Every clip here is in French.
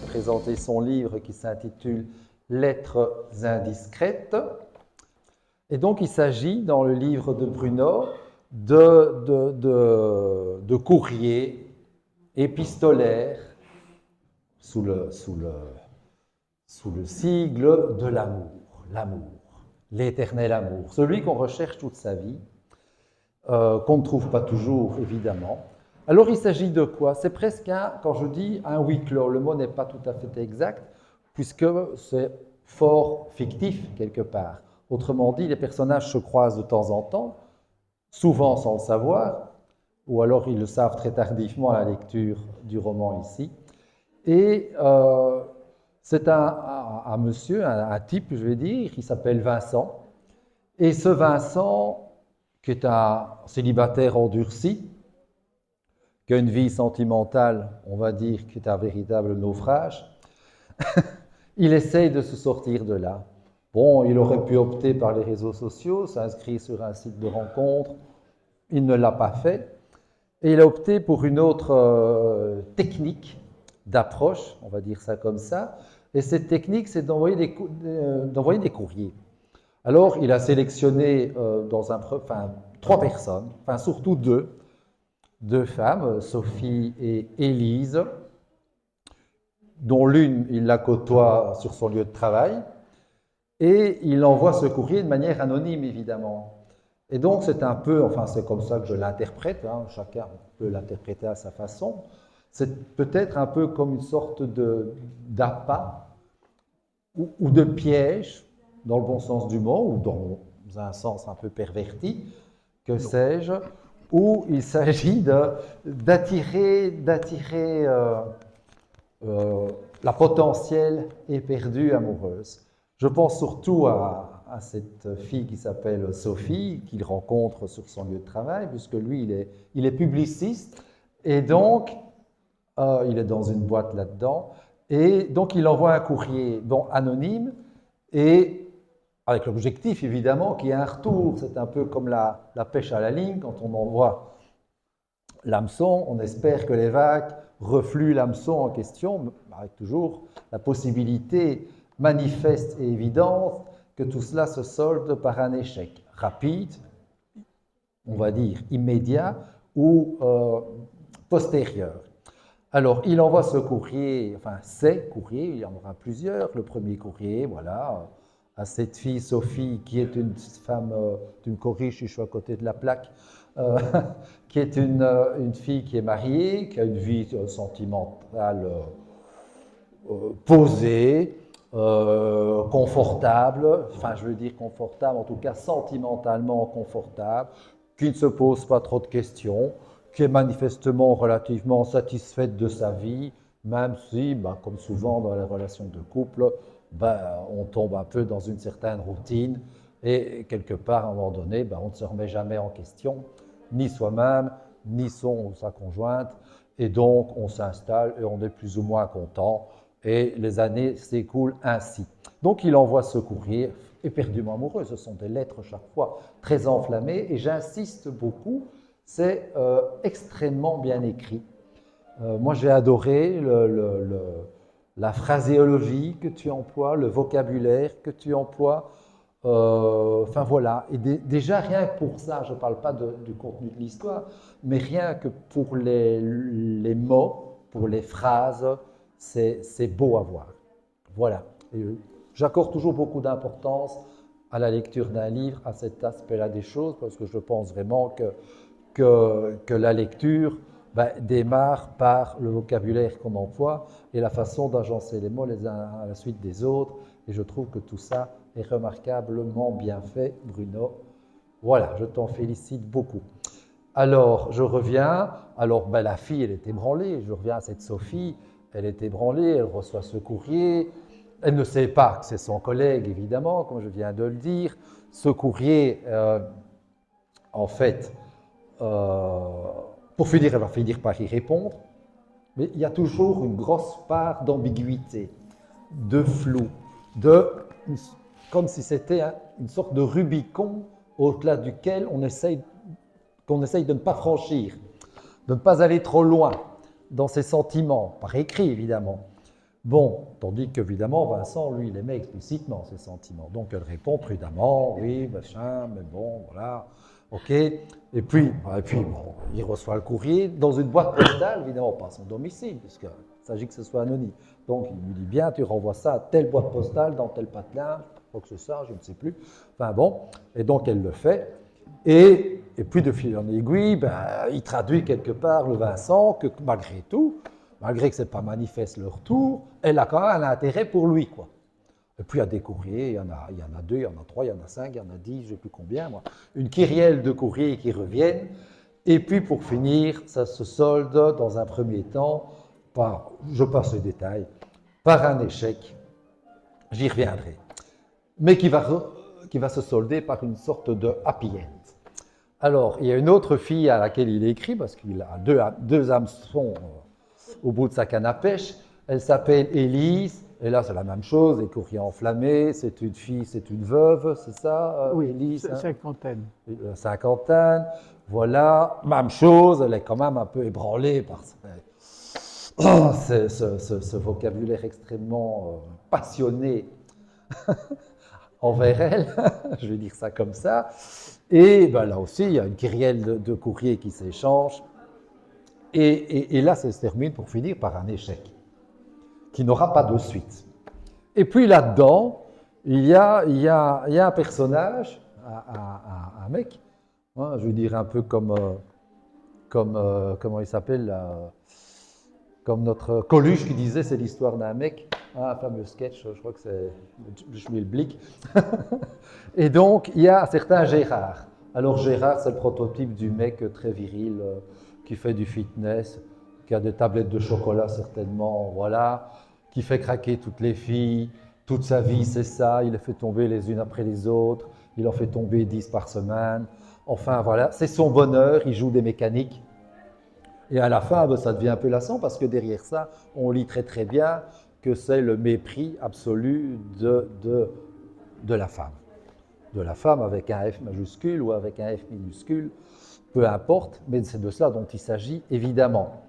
présenter son livre qui s'intitule Lettres indiscrètes. Et donc, il s'agit, dans le livre de Bruno, de courriers épistolaires sous le sigle de l'amour, l'éternel amour, celui qu'on recherche toute sa vie, qu'on ne trouve pas toujours, évidemment. Alors, il s'agit de quoi? C'est presque quand je dis un huis clos, le mot n'est pas tout à fait exact, puisque c'est fort fictif, quelque part. Autrement dit, les personnages se croisent de temps en temps, souvent sans le savoir, ou alors ils le savent très tardivement à la lecture du roman ici. Et c'est un monsieur, un type, je vais dire, qui s'appelle Vincent. Et ce Vincent, qui est un célibataire endurci, qui a une vie sentimentale, on va dire, qui est un véritable naufrage, il essaye de se sortir de là. Bon, il aurait pu opter par les réseaux sociaux, s'inscrire sur un site de rencontre, il ne l'a pas fait. Et il a opté pour une autre technique d'approche, on va dire ça comme ça. Et cette technique, c'est d'envoyer des courriers. Alors, il a sélectionné trois personnes, enfin surtout deux femmes, Sophie et Élise, dont l'une, il la côtoie sur son lieu de travail, et il envoie ce courrier de manière anonyme, évidemment. Et donc, c'est un peu, enfin, c'est comme ça que je l'interprète, hein, chacun peut l'interpréter à sa façon. C'est peut-être un peu comme une sorte d'appât ou de piège, dans le bon sens du mot, ou dans un sens un peu perverti, que sais-je, où il s'agit d'attirer la potentielle éperdue amoureuse. Je pense surtout à cette fille qui s'appelle Sophie, qu'il rencontre sur son lieu de travail, puisque lui, il est publiciste, et donc, il est dans une boîte là-dedans, et donc il envoie un courrier anonyme, et avec l'objectif, évidemment, qu'il y ait un retour. C'est un peu comme la pêche à la ligne, quand on envoie l'hameçon, on espère que les vagues refluent l'hameçon en question, avec toujours la possibilité manifeste et évidente que tout cela se solde par un échec rapide, on va dire immédiat, ou postérieur. Alors, il envoie ce courrier, enfin ces courriers, il y en aura plusieurs. Le premier courrier, voilà, à cette fille Sophie, qui est une femme, tu me corriges si je suis à côté de la plaque, qui est une fille qui est mariée, qui a une vie sentimentale posée, confortable, enfin je veux dire confortable, en tout cas sentimentalement confortable, qui ne se pose pas trop de questions, qui est manifestement relativement satisfaite de sa vie, même si, comme souvent dans les relations de couple, on tombe un peu dans une certaine routine et quelque part, à un moment donné, on ne se remet jamais en question, ni soi-même, ni son ou sa conjointe, et donc on s'installe et on est plus ou moins content, et les années s'écoulent ainsi. Donc il envoie ce courrier, éperdument amoureux, ce sont des lettres chaque fois très enflammées, et j'insiste beaucoup, c'est extrêmement bien écrit. Moi j'ai adoré la phraséologie que tu emploies, le vocabulaire que tu emploies, enfin voilà, et déjà rien que pour ça, je ne parle pas du contenu de l'histoire, mais rien que pour les mots, pour les phrases, c'est beau à voir. Voilà. J'accorde toujours beaucoup d'importance à la lecture d'un livre, à cet aspect-là des choses, parce que je pense vraiment que la lecture démarre par le vocabulaire qu'on emploie et la façon d'agencer les mots les uns à la suite des autres. Et je trouve que tout ça est remarquablement bien fait, Bruno. Voilà, je t'en félicite beaucoup. Alors, je reviens. Alors, la fille, elle est ébranlée. Je reviens à cette Sophie. Elle est ébranlée, elle reçoit ce courrier. Elle ne sait pas que c'est son collègue, évidemment, comme je viens de le dire. Ce courrier, en fait, pour finir, elle va finir par y répondre. Mais il y a toujours une grosse part d'ambiguïté, de flou, comme si c'était une sorte de Rubicon au-delà duquel qu'on essaye de ne pas franchir, de ne pas aller trop loin dans ses sentiments, par écrit évidemment. Bon, tandis qu'évidemment, Vincent, lui, il aimait explicitement ses sentiments. Donc elle répond prudemment, oui, machin, mais bon, voilà, ok. Bon, il reçoit le courrier dans une boîte postale, évidemment pas à son domicile, puisqu'il s'agit que ce soit anonyme. Donc il lui dit bien, tu renvoies ça à telle boîte postale, dans tel patelin, quoi que ce soit, je ne sais plus. Enfin bon, et donc elle le fait. Et puis de fil en aiguille, ben, il traduit quelque part le Vincent que malgré tout, malgré que ce n'est pas manifeste le retour, elle a quand même un intérêt pour lui, quoi. Et puis il y a des courriers, il y en a 2, il y en a 3, il y en a 5, il y en a 10, je ne sais plus combien, moi. Une kyrielle de courriers qui reviennent. Et puis pour finir, ça se solde dans un premier temps par, je passe les détails, par un échec, j'y reviendrai, mais qui va se solder par une sorte de happy end. Alors, il y a une autre fille à laquelle il écrit, parce qu'il a deux hameçons au bout de sa canne à pêche. Elle s'appelle Élise, et là c'est la même chose, les courriers enflammés, c'est une fille, c'est une veuve, c'est ça, Oui, Élise, hein? cinquantaine. Cinquantaine, voilà, même chose, elle est quand même un peu ébranlée par ce vocabulaire extrêmement passionné envers elle, je vais dire ça comme ça. Et ben là aussi, il y a une kyrielle de courriers qui s'échangent. Et là, ça se termine pour finir par un échec qui n'aura pas de suite. Et puis là-dedans, il y a un personnage, un mec, hein, je veux dire un peu comme comment il s'appelle, comme notre Coluche qui disait c'est l'histoire d'un mec, hein, un fameux sketch, je crois que c'est Schmilblick. Et donc, il y a un certain Gérard. Alors Gérard, c'est le prototype du mec très viril qui fait du fitness, qui a des tablettes de chocolat certainement, voilà, qui fait craquer toutes les filles, toute sa vie c'est ça, il les fait tomber les unes après les autres, il en fait tomber 10 par semaine, enfin voilà, c'est son bonheur, il joue des mécaniques. Et à la fin, ça devient un peu lassant parce que derrière ça, on lit très très bien que c'est le mépris absolu de la femme. De la femme avec un F majuscule ou avec un F minuscule, peu importe, mais c'est de cela dont il s'agit évidemment.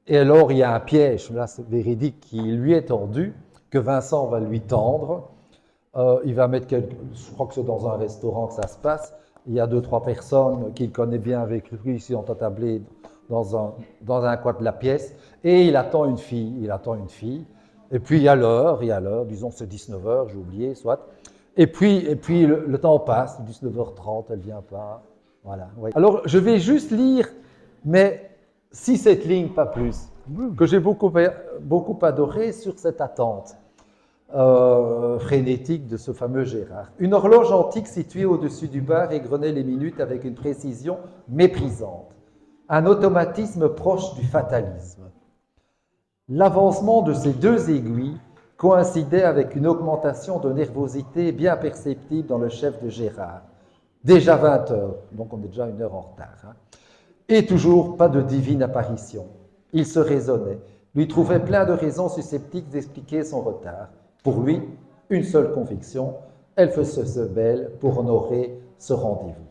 Et alors il y a un piège, là c'est véridique, qui lui est tendu, que Vincent va lui tendre. Il va mettre je crois que c'est dans un restaurant que ça se passe, il y a 2-3 personnes qu'il connaît bien avec lui, ici ont attablé dans un coin de la pièce, et il attend une fille, et puis il y a l'heure, disons c'est 19h, j'ai oublié, soit. Et puis le temps passe, 19h30, elle ne vient pas. Voilà. Oui. Alors, je vais juste lire, mais 6-7 lignes, pas plus, que j'ai beaucoup adoré sur cette attente frénétique de ce fameux Gérard. Une horloge antique située au-dessus du bar égrenait les minutes avec une précision méprisante. Un automatisme proche du fatalisme. L'avancement de ces deux aiguilles coïncidait avec une augmentation de nervosité bien perceptible dans le chef de Gérard. Déjà 20 heures, donc on est déjà 1 heure en retard. Hein. Et toujours pas de divine apparition. Il se raisonnait, lui trouvait plein de raisons susceptibles d'expliquer son retard. Pour lui, une seule conviction, elle faisait belle pour honorer ce rendez-vous.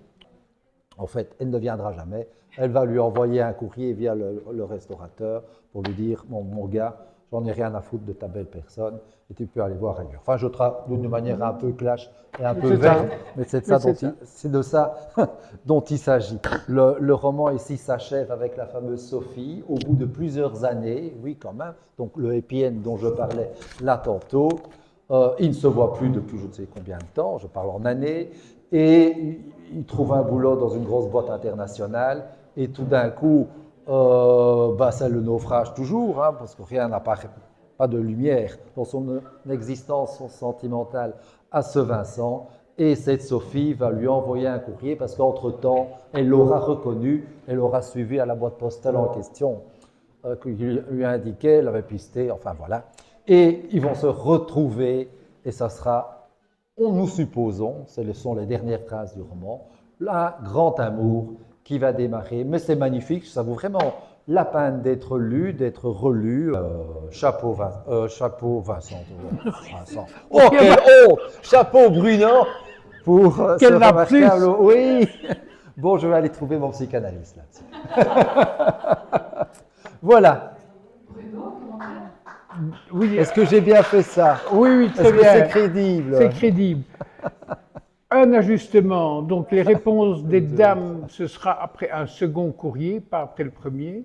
En fait, elle ne viendra jamais. Elle va lui envoyer un courrier via le restaurateur pour lui dire « Mon gars, j'en ai rien à foutre de ta belle personne et tu peux aller voir ailleurs. » Enfin, je traite d'une manière un peu clash et un peu verte, mais c'est de ça dont il s'agit. Le roman ici s'achève avec la fameuse Sophie, au bout de plusieurs années, oui quand même, donc le happy end dont je parlais là tantôt. Il ne se voit plus depuis je ne sais combien de temps, je parle en années, et il trouve un boulot dans une grosse boîte internationale, et tout d'un coup, c'est le naufrage toujours, hein, parce que rien n'apparaît, pas de lumière dans son existence sentimentale à ce Vincent, et cette Sophie va lui envoyer un courrier, parce qu'entre-temps, elle l'aura reconnu, elle l'aura suivi à la boîte postale en question, qu'il lui indiquait, elle avait pisté, enfin voilà. Et ils vont se retrouver, et ça sera, nous supposons, ce sont les dernières phrases du roman, un grand amour qui va démarrer. Mais c'est magnifique, ça vaut vraiment la peine d'être lu, d'être relu. Chapeau Vincent. Oh, quelle honte! Chapeau Bruno pour ce remarquable... Oui! Bon, je vais aller trouver mon psychanalyste là-dessus. Voilà. Oui, Est-ce que j'ai bien fait ça? oui, oui, très Est-ce que bien. c'est crédible? C'est crédible. Un ajustement, donc les réponses des dames, ce sera après un second courrier, pas après le premier.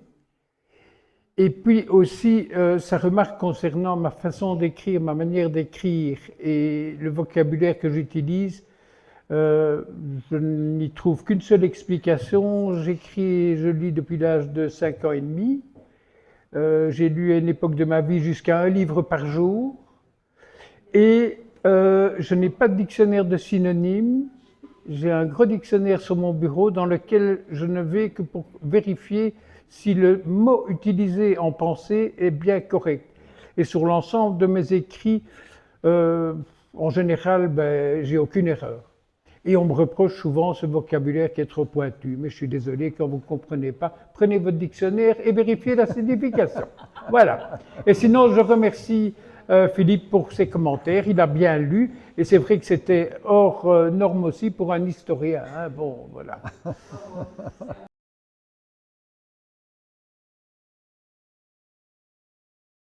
Et puis aussi, sa remarque concernant ma façon d'écrire, ma manière d'écrire et le vocabulaire que j'utilise, euh, je n'y trouve qu'une seule explication. J'écris et je lis depuis l'âge de 5 ans et demi. J'ai lu à une époque de ma vie jusqu'à un livre par jour. Et je n'ai pas de dictionnaire de synonymes. J'ai un gros dictionnaire sur mon bureau dans lequel je ne vais que pour vérifier si le mot utilisé en pensée est bien correct. Et sur l'ensemble de mes écrits, euh, en général, ben, j'ai aucune erreur. Et on me reproche souvent ce vocabulaire qui est trop pointu. Mais je suis désolé, quand vous ne comprenez pas, prenez votre dictionnaire et vérifiez la signification. Voilà. Et sinon, je remercie Philippe pour ses commentaires. Il a bien lu. Et c'est vrai que c'était hors norme aussi pour un historien. Hein. Bon, voilà.